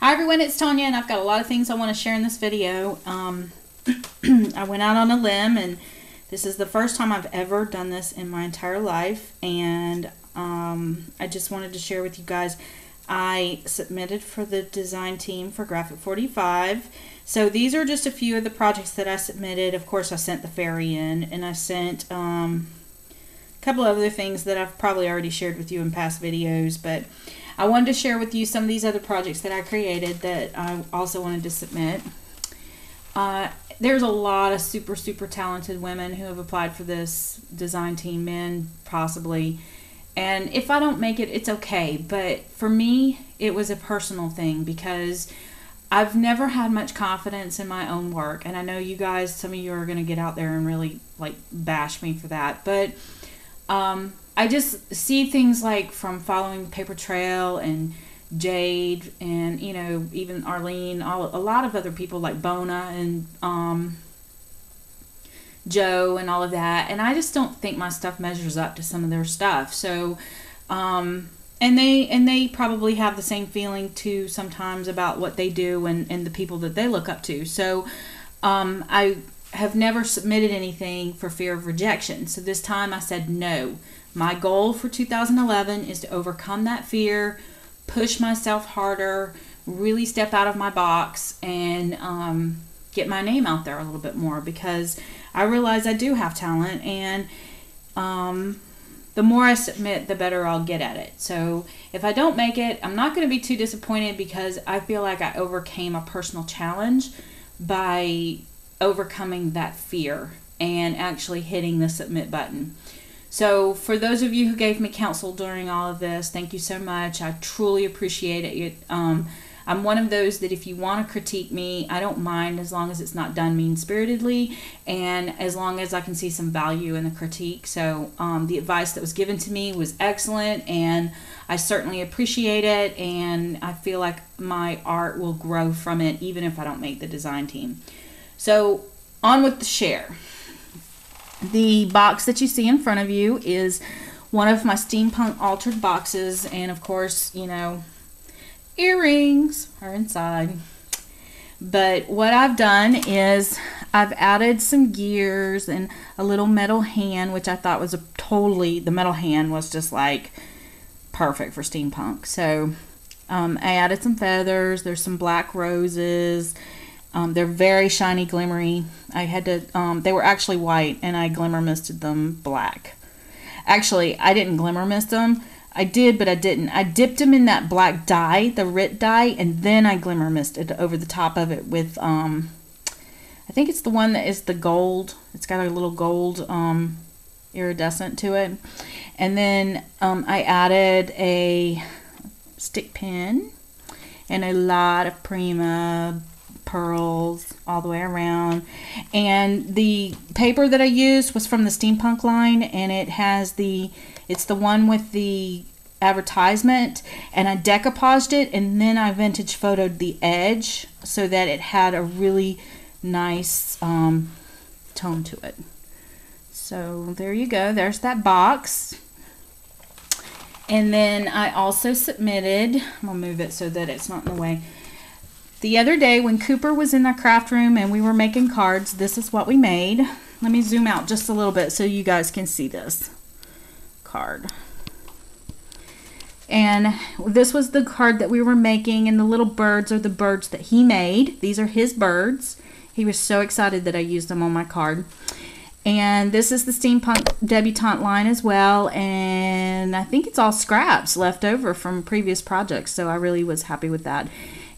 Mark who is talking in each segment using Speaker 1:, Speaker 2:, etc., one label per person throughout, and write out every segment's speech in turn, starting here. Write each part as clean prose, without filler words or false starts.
Speaker 1: Hi everyone, it's Tonya, and I've got a lot of things I want to share in this video. I went out on a limb, and this is the first time I've ever done this in my entire life, and I just wanted to share with you guys. I submitted for the design team for Graphic 45. So these are just a few of the projects that I submitted. Of course, I sent the fairy in, and I sent a couple of other things that I've probably already shared with you in past videos, but I wanted to share with you some of these other projects that I created that I also wanted to submit. There's a lot of super talented women who have applied for this design team, men possibly, and if I don't make it, it's okay. But for me, it was a personal thing because I've never had much confidence in my own work, and I know you guys, some of you are going to get out there and really like bash me for that, but I just see things like from following Paper Trail and Jade and, you know, even Arlene, a lot of other people like Bona and Joe and all of that, and I just don't think my stuff measures up to some of their stuff. So and they probably have the same feeling too sometimes about what they do and the people that they look up to. So I have never submitted anything for fear of rejection. So this time I said no. My goal for 2011 is to overcome that fear, push myself harder, really step out of my box, and get my name out there a little bit more, because I realize I do have talent, and the more I submit, the better I'll get at it. So if I don't make it, I'm not going to be too disappointed, because I feel like I overcame a personal challenge by overcoming that fear and actually hitting the submit button. So for those of you who gave me counsel during all of this, thank you so much. I truly appreciate it. I'm one of those that if you want to critique me, I don't mind, as long as it's not done mean-spiritedly and as long as I can see some value in the critique. So the advice that was given to me was excellent, and I certainly appreciate it, and I feel like my art will grow from it even if I don't make the design team. So on with the share. The box that you see in front of you is one of my steampunk altered boxes, and of course, you know, earrings are inside. But what I've done is I've added some gears and a little metal hand, which I thought was the metal hand was just like perfect for steampunk. So I added some feathers. There's some black roses. They're very shiny, glimmery. I had to, they were actually white, and I glimmer misted them black. Actually, I didn't glimmer mist them. I did, but I didn't. I dipped them in that black dye, the RIT dye, and then I glimmer misted over the top of it with, I think it's the one that is the gold. It's got a little gold iridescent to it. And then I added a stick pin and a lot of Prima pearls all the way around, and the paper that I used was from the steampunk line, and it's the one with the advertisement, and I decoupaged it, and then I vintage photoed the edge so that it had a really nice tone to it. So there you go, there's that box. And then I also submitted, I'm gonna move it so that it's not in the way. The other day when Cooper was in the craft room and we were making cards, this is what we made. Let me zoom out just a little bit so you guys can see this card. And this was the card that we were making, and the little birds are the birds that he made. These are his birds. He was so excited that I used them on my card. And this is the steampunk debutante line as well, and I think it's all scraps left over from previous projects, so I really was happy with that.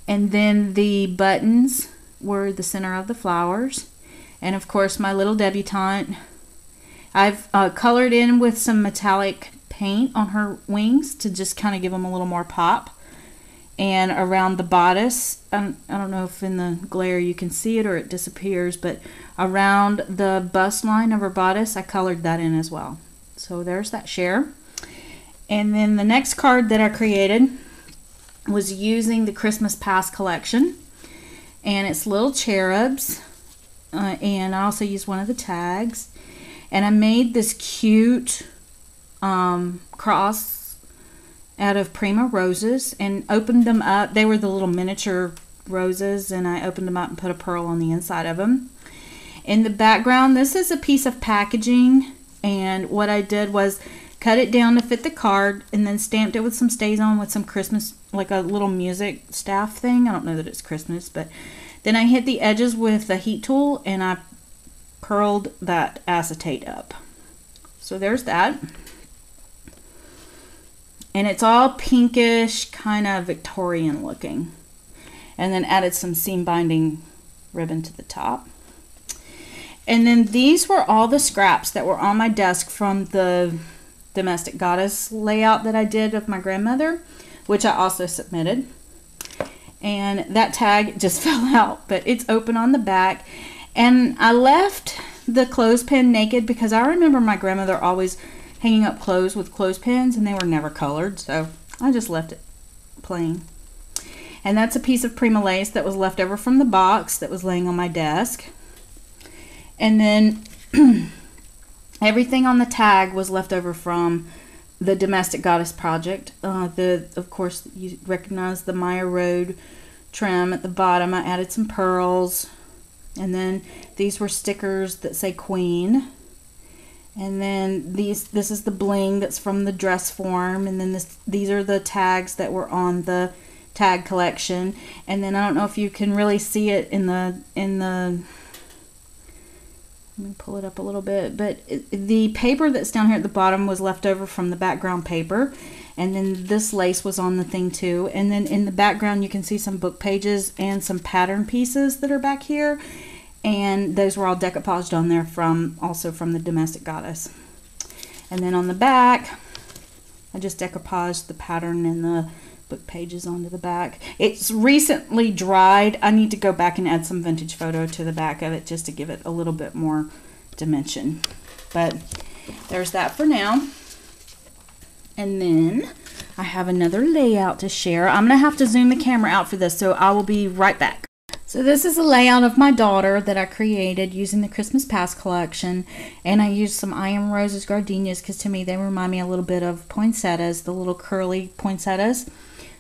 Speaker 1: And then the buttons were the center of the flowers. And of course, my little debutante. I've colored in with some metallic paint on her wings to just kind of give them a little more pop. And around the bodice, I don't know if in the glare you can see it or it disappears, but around the bust line of her bodice, I colored that in as well. So there's that share. And then the next card that I created was using the Christmas Past collection, and it's little cherubs, and I also used one of the tags, and I made this cute cross out of Prima roses and opened them up. They were the little miniature roses, and I opened them up and put a pearl on the inside of them. In the background, this is a piece of packaging, and what I did was cut it down to fit the card and then stamped it with some StazOn with some Christmas, like a little music staff thing. I don't know that it's Christmas, but then I hit the edges with the heat tool and I curled that acetate up. So there's that. And it's all pinkish, kind of Victorian looking. And then added some seam binding ribbon to the top. And then these were all the scraps that were on my desk from the Domestic Goddess layout that I did of my grandmother, which I also submitted. And that tag just fell out, but it's open on the back. And I left the clothespin naked because I remember my grandmother always hanging up clothes with clothespins, and they were never colored, so I just left it plain. And that's a piece of Prima lace that was left over from the box that was laying on my desk. And then everything on the tag was left over from the Domestic Goddess project. Of course, you recognize the Maya Road trim at the bottom. I added some pearls. And then these were stickers that say Queen. And then this is the bling that's from the dress form. And then these are the tags that were on the tag collection. And then I don't know if you can really see it in the let me pull it up a little bit, but the paper that's down here at the bottom was left over from the background paper, and then this lace was on the thing too. And then in the background you can see some book pages and some pattern pieces that are back here, and those were all decoupaged on there also from the Domestic Goddess. And then on the back I just decoupaged the pattern and the book pages onto the back. It's recently dried. I need to go back and add some vintage photo to the back of it just to give it a little bit more dimension. But there's that for now. And then I have another layout to share. I'm gonna have to zoom the camera out for this, so I will be right back. So this is a layout of my daughter that I created using the Christmas Past collection, and I used some I Am Roses gardenias because to me they remind me a little bit of poinsettias, the little curly poinsettias.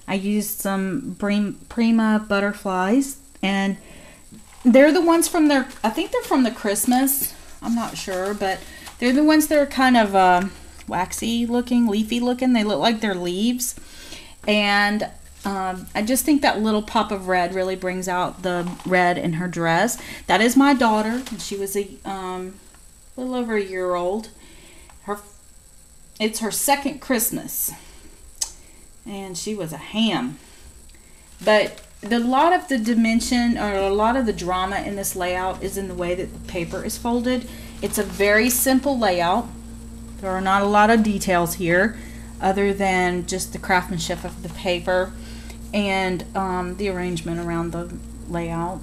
Speaker 1: I used some Prima butterflies, and they're the ones from their, I think they're from the Christmas, I'm not sure, but they're the ones that are kind of waxy looking, leafy looking. They look like they're leaves, and I just think that little pop of red really brings out the red in her dress. That is my daughter, and she was a little over a year old. It's her second Christmas, and she was a ham. But a lot of the dimension, or a lot of the drama in this layout is in the way that the paper is folded. It's a very simple layout. There are not a lot of details here other than just the craftsmanship of the paper and the arrangement around the layout,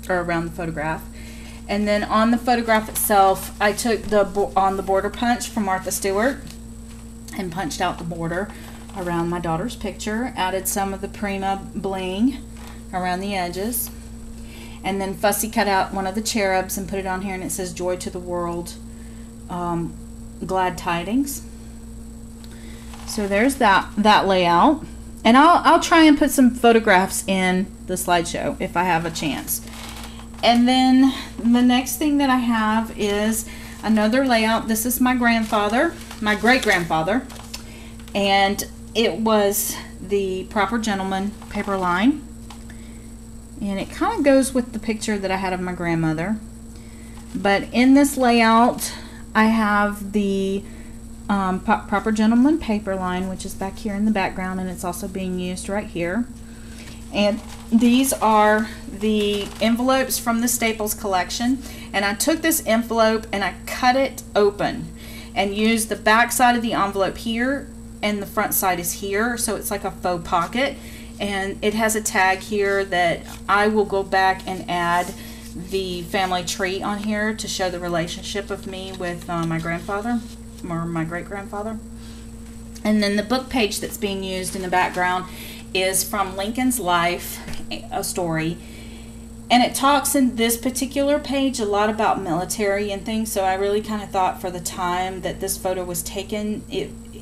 Speaker 1: or around the photograph. And then on the photograph itself, I took on the border punch from Martha Stewart and punched out the border around my daughter's picture, added some of the Prima bling around the edges, and then fussy cut out one of the cherubs and put it on here, and it says Joy to the World, Glad Tidings. So there's that layout, and I'll try and put some photographs in the slideshow if I have a chance. And then the next thing that I have is another layout. This is my grandfather, my great-grandfather, and it was the Proper Gentleman paper line, and it kind of goes with the picture that I had of my grandmother. But in this layout I have the Proper Gentleman paper line, which is back here in the background, and it's also being used right here. And these are the envelopes from the Staples collection, and I took this envelope and I cut it open and used the back side of the envelope here, and the front side is here, so it's like a faux pocket, and it has a tag here that I will go back and add the family tree on here to show the relationship of me with my grandfather, or my great-grandfather. And then the book page that's being used in the background is from Lincoln's Life, a story, and it talks in this particular page a lot about military and things, so I really kind of thought for the time that this photo was taken,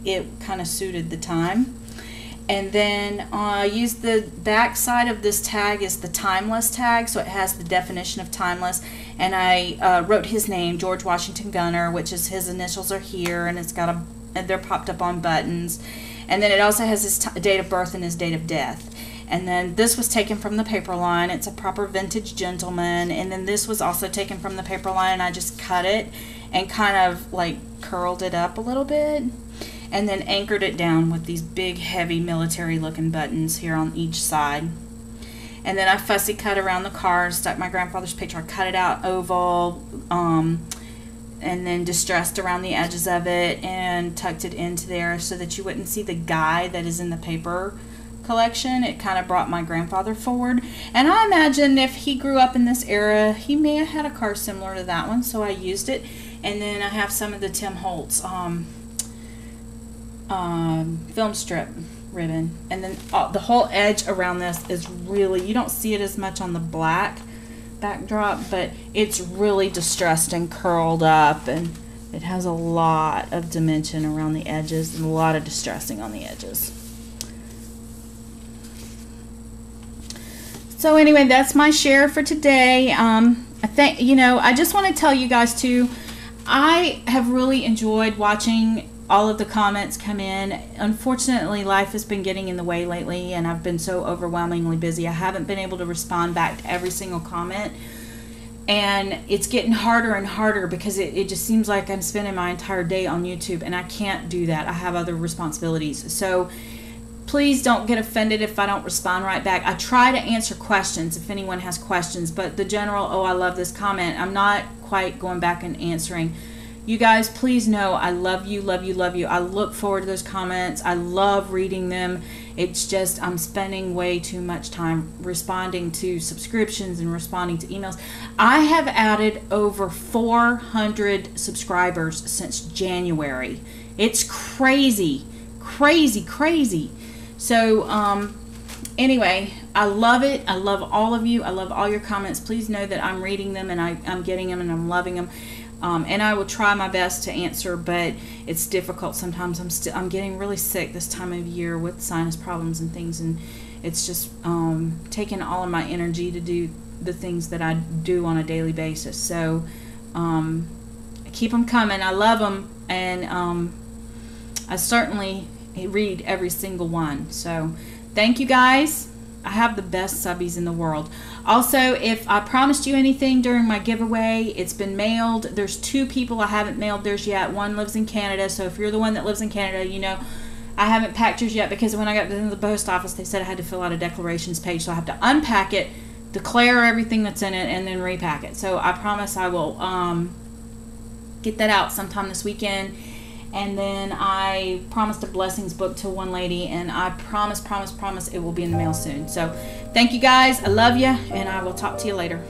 Speaker 1: it kind of suited the time. And then I used the back side of this tag is the timeless tag, so it has the definition of timeless. And I wrote his name, George Washington Gunner, which is his initials are here, and it's got and they're popped up on buttons. And then it also has his date of birth and his date of death. And then this was taken from the paper line. It's a proper vintage gentleman. And then this was also taken from the paper line, and I just cut it and kind of like curled it up a little bit. And then anchored it down with these big, heavy, military-looking buttons here on each side. And then I fussy cut around the card, stuck my grandfather's picture. I cut it out oval, and then distressed around the edges of it and tucked it into there so that you wouldn't see the guy that is in the paper collection. It kind of brought my grandfather forward. And I imagine if he grew up in this era, he may have had a car similar to that one, so I used it. And then I have some of the Tim Holtz film strip ribbon, and then the whole edge around this is really, you don't see it as much on the black backdrop, but it's really distressed and curled up, and it has a lot of dimension around the edges and a lot of distressing on the edges. So anyway, that's my share for today. I just want to tell you guys too, I have really enjoyed watching all of the comments come in. Unfortunately, life has been getting in the way lately, and I've been so overwhelmingly busy. I haven't been able to respond back to every single comment, and it's getting harder and harder because it just seems like I'm spending my entire day on YouTube, and I can't do that. I have other responsibilities. So please don't get offended if I don't respond right back. I try to answer questions if anyone has questions, but the general, oh, I love this comment, I'm not quite going back and answering. You guys, please know I love you, love you, love you. I look forward to those comments. I love reading them. It's just I'm spending way too much time responding to subscriptions and responding to emails. I have added over 400 subscribers since January. It's crazy, crazy, crazy. So anyway, I love it. I love all of you. I love all your comments. Please know that I'm reading them, and I'm getting them, and I'm loving them. And I will try my best to answer, but it's difficult sometimes. I'm getting really sick this time of year with sinus problems and things, and it's just taking all of my energy to do the things that I do on a daily basis. So keep them coming. I love them, and I certainly read every single one. So thank you guys. I have the best subbies in the world. Also, if I promised you anything during my giveaway, it's been mailed. There's 2 people I haven't mailed theirs yet. One lives in Canada, so if you're the one that lives in Canada, you know I haven't packed yours yet because when I got to the post office, they said I had to fill out a declarations page, so I have to unpack it, declare everything that's in it, and then repack it. So I promise I will get that out sometime this weekend. And then I promised a blessings book to one lady, and I promise it will be in the mail soon. So thank you guys. I love you, and I will talk to you later.